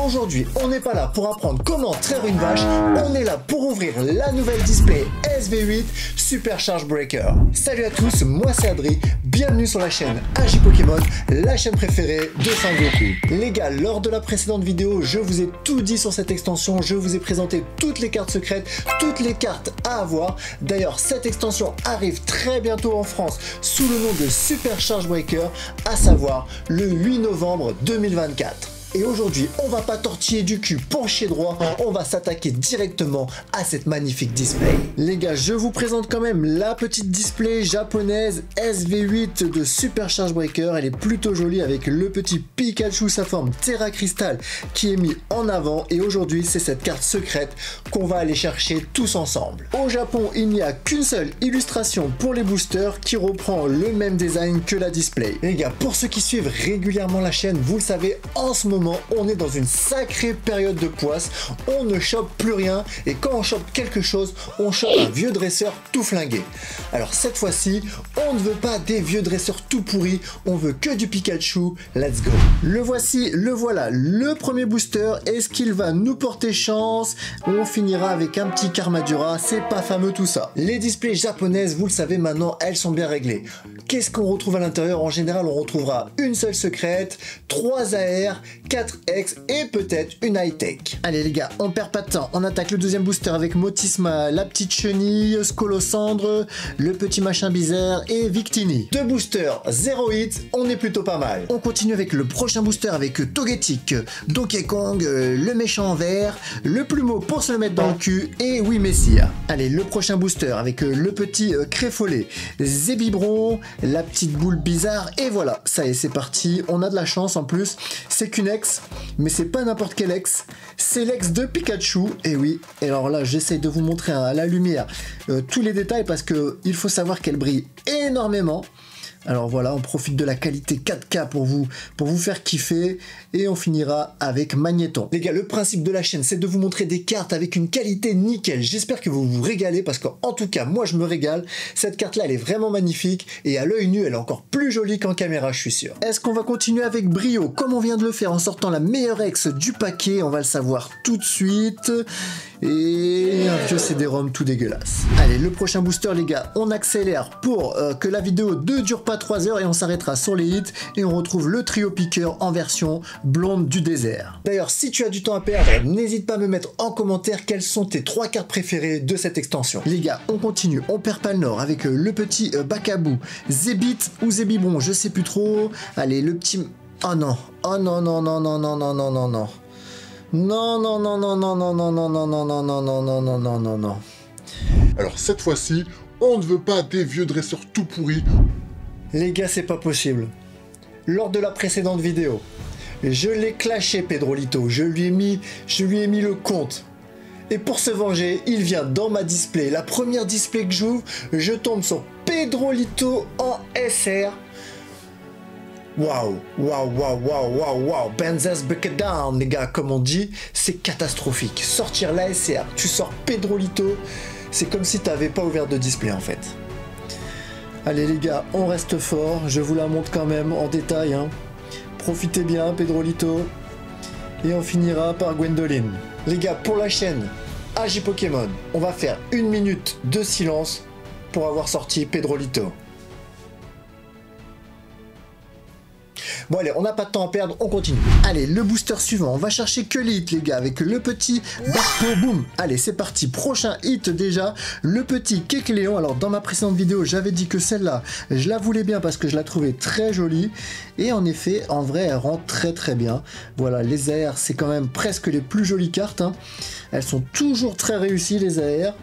Aujourd'hui, on n'est pas là pour apprendre comment traire une vache, on est là pour ouvrir la nouvelle display SV8 Super Charge Breaker. Salut à tous, moi c'est Adri, bienvenue sur la chaîne AJ Pokémon, la chaîne préférée de Sangoku. Les gars, lors de la précédente vidéo, je vous ai tout dit sur cette extension, je vous ai présenté toutes les cartes secrètes, toutes les cartes à avoir. D'ailleurs, cette extension arrive très bientôt en France sous le nom de Super Charge Breaker, à savoir le 8 novembre 2024. Et aujourd'hui, on va pas tortiller du cul penché droit, on va s'attaquer directement à cette magnifique display. Les gars, je vous présente quand même la petite display japonaise SV8 de Super Charge Breaker. Elle est plutôt jolie avec le petit Pikachu, sa forme Terra Crystal qui est mis en avant. Et aujourd'hui, c'est cette carte secrète qu'on va aller chercher tous ensemble. Au Japon, il n'y a qu'une seule illustration pour les boosters qui reprend le même design que la display. Les gars, pour ceux qui suivent régulièrement la chaîne, vous le savez, en ce moment, on est dans une sacrée période de poisse, on ne chope plus rien et quand on chope quelque chose, on chope un vieux dresseur tout flingué. Alors cette fois-ci, on ne veut pas des vieux dresseurs tout pourris, on veut que du Pikachu, let's go. Le voici, le voilà, le premier booster, est-ce qu'il va nous porter chance? On finira avec un petit Karmadura, c'est pas fameux tout ça. Les displays japonaises, vous le savez maintenant, elles sont bien réglées. Qu'est-ce qu'on retrouve à l'intérieur? En général, on retrouvera une seule secrète, 3 AR, 4 X et peut-être une high-tech. Allez les gars, on perd pas de temps, on attaque le deuxième booster avec Motisma, la petite chenille, Scolosandre, le petit machin bizarre et Victini. Deux boosters, 0 hit, on est plutôt pas mal. On continue avec le prochain booster avec Togetic, Donkey Kong, le méchant vert, le plumeau pour se le mettre dans le cul et oui Messia. Allez, le prochain booster avec le petit Créfollet, Zébibron, la petite boule bizarre et voilà, ça y est, c'est parti. On a de la chance en plus, c'est qu'une ex, mais c'est pas n'importe quel ex, c'est l'ex de Pikachu, et oui, et alors là j'essaye de vous montrer à la lumière tous les détails parce que il faut savoir qu'elle brille énormément. Alors voilà, on profite de la qualité 4K pour vous faire kiffer et on finira avec Magnéton. Les gars, le principe de la chaîne, c'est de vous montrer des cartes avec une qualité nickel. J'espère que vous vous régalez parce qu'en tout cas, moi je me régale. Cette carte-là, elle est vraiment magnifique et à l'œil nu, elle est encore plus jolie qu'en caméra, je suis sûr. Est-ce qu'on va continuer avec brio comme on vient de le faire en sortant la meilleure ex du paquet? On va le savoir tout de suite. Et un vieux CD-ROM tout dégueulasse. Allez, le prochain booster, les gars, on accélère pour que la vidéo ne dure pas 3 heures et on s'arrêtera sur les hits et on retrouve le trio piqueur en version blonde du désert. D'ailleurs, si tu as du temps à perdre, n'hésite pas à me mettre en commentaire quelles sont tes 3 cartes préférées de cette extension. Les gars, on continue, on perd pas le nord avec le petit Bakabou, Zébit ou Zébibon, je sais plus trop. Allez, le petit... Oh non, oh non, non, non, non, non, non, non, non, non. Non, non, non, non, non, non, non, non, non, non, non, non, non, non, non, non, non, non. Alors cette fois-ci, on ne veut pas des vieux dresseurs tout pourris. Les gars, c'est pas possible. Lors de la précédente vidéo, je l'ai clashé Pedrolito, je lui ai mis le compte. Et pour se venger, il vient dans ma display. La première display que j'ouvre, je tombe sur Pedrolito en SR. Waouh, waouh, waouh, waouh, waouh, waouh, Benzes break it down, les gars, comme on dit, c'est catastrophique. Sortir l'ASR, tu sors Pedrolito, c'est comme si tu n'avais pas ouvert de display en fait. Allez les gars, on reste fort, je vous la montre quand même en détail, hein. Profitez bien, Pedrolito, et on finira par Gwendoline. Les gars, pour la chaîne AJ Pokémon, on va faire 1 minute de silence pour avoir sorti Pedrolito. Bon allez, on n'a pas de temps à perdre, on continue. Allez, le booster suivant, on va chercher que les hits les gars, avec le petit Barpo Boom. Allez, c'est parti, prochain hit déjà, le petit Kecleon. Alors dans ma précédente vidéo, j'avais dit que celle-là, je la voulais bien parce que je la trouvais très jolie. Et en effet, en vrai, elle rend très très bien. Voilà, les AR, c'est quand même presque les plus jolies cartes, hein. Elles sont toujours très réussies les AR.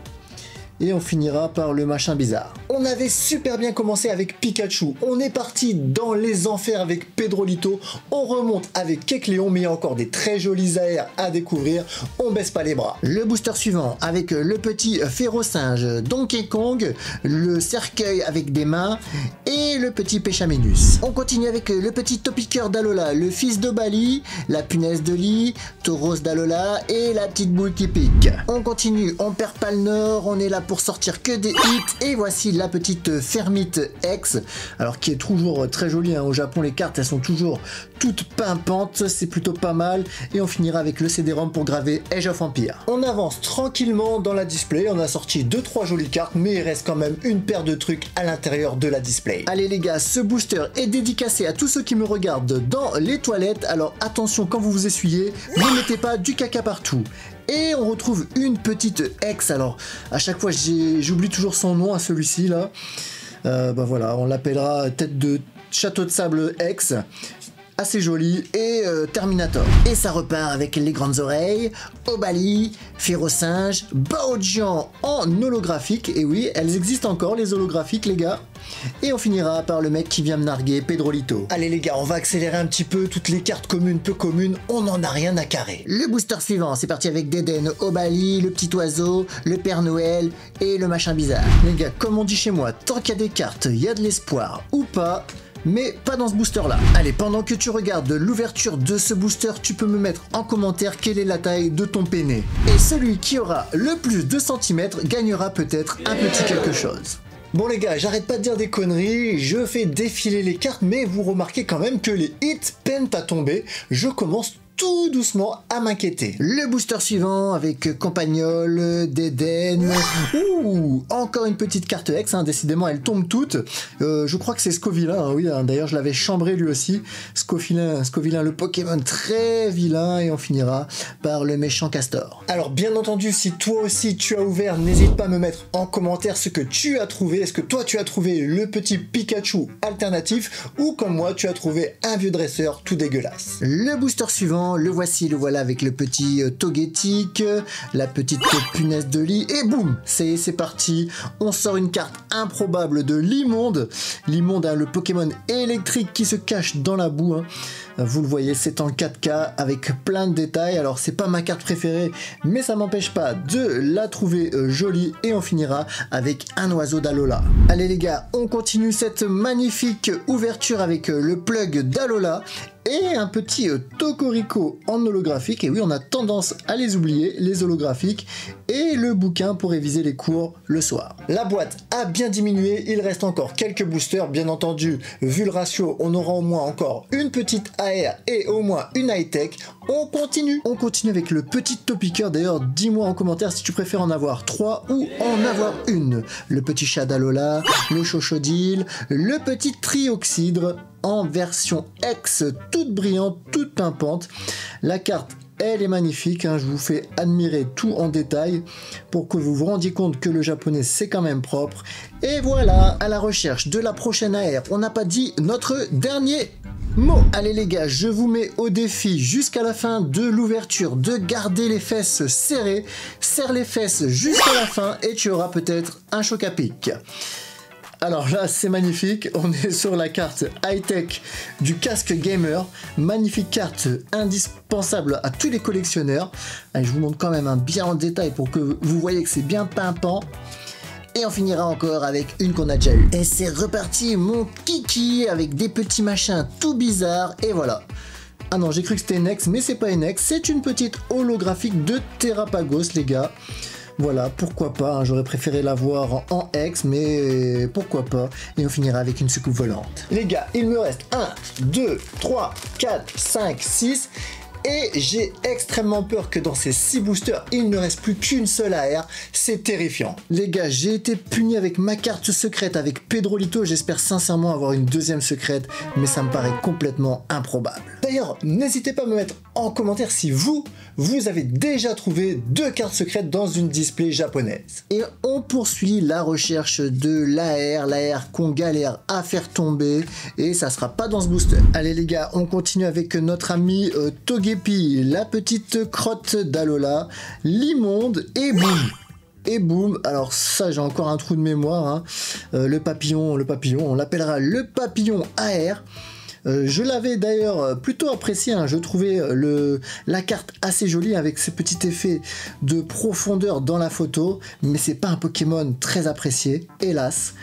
Et on finira par le machin bizarre. On avait super bien commencé avec Pikachu. On est parti dans les enfers avec Pedrolito. On remonte avec Kecleon, mais il y a encore des très jolis AR à découvrir. On baisse pas les bras. Le booster suivant avec le petit Férocinge, Donkey Kong, le cercueil avec des mains et le petit Péchaménus. On continue avec le petit Topiqueur d'Alola, le fils de Bali, la punaise de lit, Tauros d'Alola et la petite boule qui pique. On continue, on perd pas le nord, on est là pour sortir que des hits. Et voici la petite Fermite X, alors qui est toujours très jolie, hein. Au Japon, les cartes, elles sont toujours toutes pimpantes, c'est plutôt pas mal. Et on finira avec le CD-ROM pour graver Age of Empires. On avance tranquillement dans la display, on a sorti 2-3 jolies cartes, mais il reste quand même une paire de trucs à l'intérieur de la display. Allez les gars, ce booster est dédicacé à tous ceux qui me regardent dans les toilettes, alors attention quand vous vous essuyez, ne mettez pas du caca partout. Et on retrouve une petite X, alors à chaque fois j'oublie toujours son nom à celui-ci là. Bah voilà, on l'appellera tête de château de sable X. Assez joli, et Terminator. Et ça repart avec les grandes oreilles, Obali, Férocinge, Baojian en holographique, et oui, elles existent encore les holographiques les gars. Et on finira par le mec qui vient me narguer, Pedrolito. Allez les gars, on va accélérer un petit peu, toutes les cartes communes, peu communes, on n'en a rien à carrer. Le booster suivant, c'est parti avec Deden, Obali, le petit oiseau, le Père Noël et le machin bizarre. Les gars, comme on dit chez moi, tant qu'il y a des cartes, il y a de l'espoir ou pas. Mais pas dans ce booster là. Allez, pendant que tu regardes l'ouverture de ce booster, tu peux me mettre en commentaire quelle est la taille de ton péné. Et celui qui aura le plus de centimètres gagnera peut-être un petit quelque chose. Bon les gars, j'arrête pas de dire des conneries, je fais défiler les cartes, mais vous remarquez quand même que les hits peinent à tomber. Je commence tout doucement à m'inquiéter. Le booster suivant avec Campagnol, Deden. Ouh, encore une petite carte X, hein, décidément elles tombent toutes. Je crois que c'est Scovillain, hein, oui, hein, d'ailleurs je l'avais chambré lui aussi. Scovillain, le Pokémon très vilain, et on finira par le méchant Castor. Alors bien entendu, si toi aussi tu as ouvert, n'hésite pas à me mettre en commentaire ce que tu as trouvé. Est-ce que toi tu as trouvé le petit Pikachu alternatif, ou comme moi tu as trouvé un vieux dresseur tout dégueulasse. Le booster suivant, le voici, le voilà avec le petit Togetic, la petite punaise de lit, et boum, c'est parti, on sort une carte improbable de l'immonde. L'immonde, hein, le Pokémon électrique qui se cache dans la boue, hein. Vous le voyez, c'est en 4K avec plein de détails. Alors c'est pas ma carte préférée, mais ça m'empêche pas de la trouver jolie, et on finira avec un oiseau d'Alola. Allez les gars, on continue cette magnifique ouverture avec le plug d'Alola et un petit Tocorico en holographique. Et oui, on a tendance à les oublier, les holographiques, et le bouquin pour réviser les cours le soir. La boîte a bien diminué, il reste encore quelques boosters, bien entendu, vu le ratio, on aura au moins encore une petite AR et au moins une high-tech. On continue avec le petit Topiqueur. D'ailleurs, dis-moi en commentaire si tu préfères en avoir 3 ou en avoir une. Le petit chat d'Alola, le Chochodile, le petit Trioxydre en version X, toute brillante, toute pimpante. La carte, elle est magnifique, hein, je vous fais admirer tout en détail pour que vous vous rendiez compte que le japonais c'est quand même propre. Et voilà, à la recherche de la prochaine AR, on n'a pas dit notre dernier mot. Allez les gars, je vous mets au défi jusqu'à la fin de l'ouverture de garder les fesses serrées. Serre les fesses jusqu'à la fin et tu auras peut-être un choc à pic. Alors là, c'est magnifique, on est sur la carte high-tech du casque gamer. Magnifique carte indispensable à tous les collectionneurs. Allez, je vous montre quand même bien en détail pour que vous voyez que c'est bien pimpant. Et on finira encore avec une qu'on a déjà eue. Et c'est reparti, mon kiki, avec des petits machins tout bizarres. Et voilà. Ah non, j'ai cru que c'était une X, mais c'est pas une X. C'est une petite holographique de Terrapagos, les gars. Voilà, pourquoi pas, hein, j'aurais préféré l'avoir en X, mais pourquoi pas. Et on finira avec une soucoupe volante. Les gars, il me reste 1, 2, 3, 4, 5, 6... Et j'ai extrêmement peur que dans ces 6 boosters, il ne reste plus qu'une seule AR. C'est terrifiant. Les gars, j'ai été puni avec ma carte secrète avec Pedrolito. J'espère sincèrement avoir une deuxième secrète, mais ça me paraît complètement improbable. D'ailleurs, n'hésitez pas à me mettre en commentaire si vous avez déjà trouvé 2 cartes secrètes dans une display japonaise. Et on poursuit la recherche de l'AR qu'on galère à faire tomber, et ça sera pas dans ce booster. Allez les gars, on continue avec notre ami Togepi, la petite crotte d'Alola, l'immonde, et boum. Et boum, alors ça j'ai encore un trou de mémoire, hein. Le papillon, on l'appellera le papillon AR. Je l'avais d'ailleurs plutôt apprécié, hein. Je trouvais la carte assez jolie avec ce petit effet de profondeur dans la photo, mais c'est pas un Pokémon très apprécié, hélas.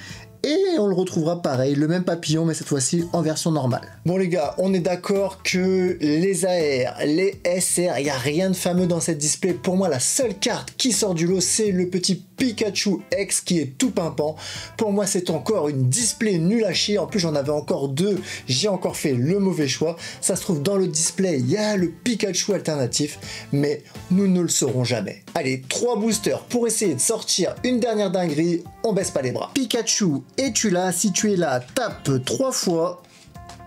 et on le retrouvera pareil, le même papillon, mais cette fois-ci en version normale. Bon les gars, on est d'accord que les AR, les SR, il n'y a rien de fameux dans cette display. Pour moi, la seule carte qui sort du lot, c'est le petit Pikachu X qui est tout pimpant. Pour moi, c'est encore une display nulle à chier. En plus, j'en avais encore deux. J'ai encore fait le mauvais choix. Ça se trouve dans le display, il y a le Pikachu alternatif, mais nous ne le saurons jamais. Allez, 3 boosters pour essayer de sortir une dernière dinguerie. On baisse pas les bras. Pikachu, es-tu là? Si tu es là, tape 3 fois.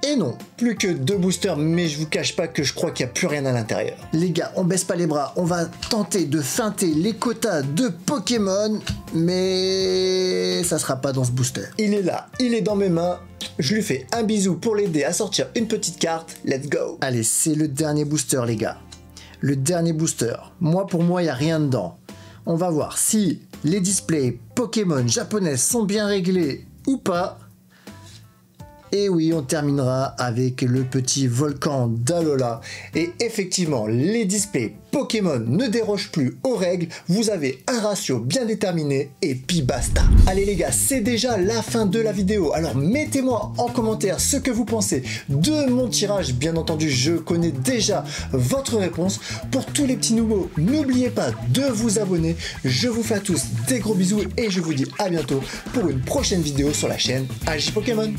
Et non, plus que 2 boosters, mais je vous cache pas que je crois qu'il n'y a plus rien à l'intérieur. Les gars, on baisse pas les bras, on va tenter de feinter les quotas de Pokémon, mais ça sera pas dans ce booster. Il est là, il est dans mes mains, je lui fais un bisou pour l'aider à sortir une petite carte, let's go. Allez, c'est le dernier booster les gars. Le dernier booster. Pour moi, il n'y a rien dedans. On va voir si les displays Pokémon japonais sont bien réglés ou pas. Et oui, on terminera avec le petit volcan d'Alola. Et effectivement, les displays Pokémon ne dérogent plus aux règles. Vous avez un ratio bien déterminé et puis basta. Allez les gars, c'est déjà la fin de la vidéo. Alors mettez-moi en commentaire ce que vous pensez de mon tirage. Bien entendu, je connais déjà votre réponse. Pour tous les petits nouveaux, n'oubliez pas de vous abonner. Je vous fais à tous des gros bisous et je vous dis à bientôt pour une prochaine vidéo sur la chaîne AJ Pokémon.